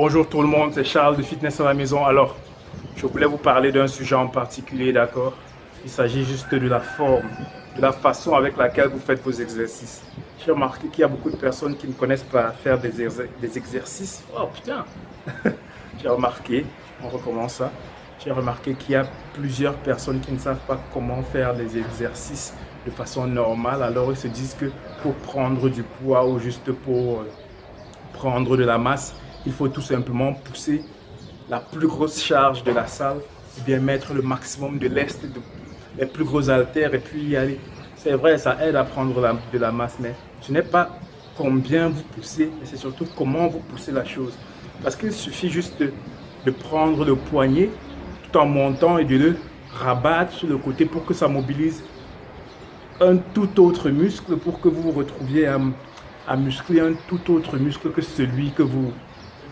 Bonjour tout le monde, c'est Charles de Fitness à la maison. Alors, je voulais vous parler d'un sujet en particulier, d'accord? Il s'agit juste de la forme, de la façon avec laquelle vous faites vos exercices. J'ai remarqué qu'il y a beaucoup de personnes qui ne connaissent pas faire des exercices. Oh putain! J'ai remarqué, on recommence ça. J'ai remarqué qu'il y a plusieurs personnes qui ne savent pas comment faire des exercices de façon normale. Alors ils se disent que pour prendre du poids ou juste pour prendre de la masse, il faut tout simplement pousser la plus grosse charge de la salle, ou bien mettre le maximum de lest, les plus gros haltères et puis y aller. C'est vrai, ça aide à prendre de la masse, mais ce n'est pas combien vous poussez, mais c'est surtout comment vous poussez la chose. Parce qu'il suffit juste de prendre le poignet tout en montant et de le rabattre sur le côté pour que ça mobilise un tout autre muscle, pour que vous vous retrouviez à muscler un tout autre muscle que celui que vous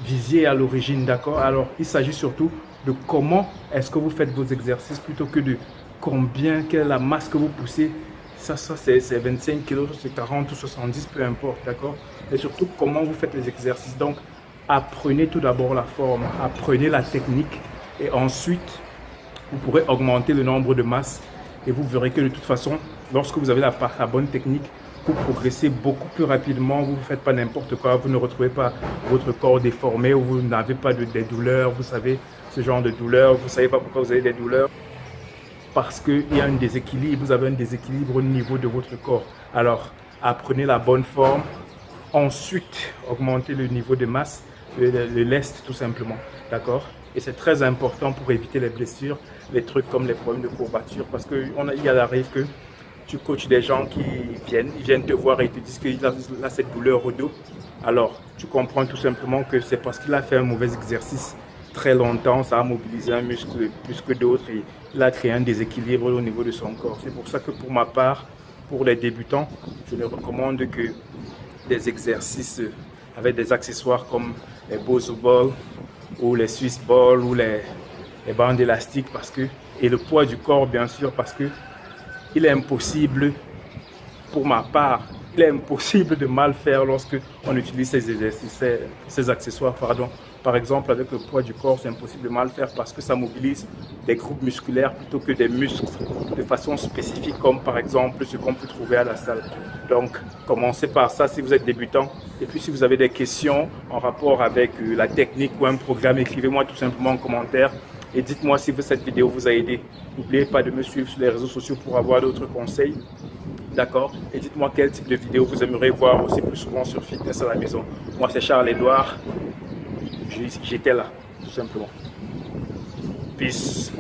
visiez à l'origine, d'accord? Alors, il s'agit surtout de comment est-ce que vous faites vos exercices plutôt que de combien, quelle est la masse que vous poussez. Ça c'est 25 kg, c'est 40 ou 70, peu importe, d'accord? Et surtout, comment vous faites les exercices. Donc, apprenez tout d'abord la forme, apprenez la technique et ensuite, vous pourrez augmenter le nombre de masses et vous verrez que de toute façon, lorsque vous avez la bonne technique, vous progressez beaucoup plus rapidement, vous ne faites pas n'importe quoi, vous ne retrouvez pas votre corps déformé ou vous n'avez pas des douleurs, vous savez, ce genre de douleurs, vous ne savez pas pourquoi vous avez des douleurs. Parce qu'il y a un déséquilibre, vous avez un déséquilibre au niveau de votre corps. Alors, apprenez la bonne forme, ensuite augmentez le niveau de masse, le lest tout simplement, d'accord? Et c'est très important pour éviter les blessures, les trucs comme les problèmes de courbature, parce qu'il arrive que tu coaches des gens qui viennent te voir et ils te disent qu'il a cette douleur au dos. Alors, tu comprends tout simplement que c'est parce qu'il a fait un mauvais exercice très longtemps, ça a mobilisé un muscle plus que d'autres et il a créé un déséquilibre au niveau de son corps. C'est pour ça que pour ma part, pour les débutants, je ne recommande que des exercices avec des accessoires comme les Bozo Balls ou les Swiss Balls ou les bandes élastiques et le poids du corps bien sûr parce que il est impossible, pour ma part, il est impossible de mal faire lorsque on utilise ces exercices, ces accessoires, pardon. Par exemple, avec le poids du corps, c'est impossible de mal faire parce que ça mobilise des groupes musculaires plutôt que des muscles de façon spécifique, comme par exemple ce qu'on peut trouver à la salle. Donc, commencez par ça si vous êtes débutant. Et puis, si vous avez des questions en rapport avec la technique ou un programme, écrivez-moi tout simplement en commentaire. Et dites-moi si cette vidéo vous a aidé. N'oubliez pas de me suivre sur les réseaux sociaux pour avoir d'autres conseils. D'accord? Et dites-moi quel type de vidéo vous aimeriez voir aussi plus souvent sur Fitness à la maison. Moi, c'est Charles-Edouard. J'étais là, tout simplement. Peace.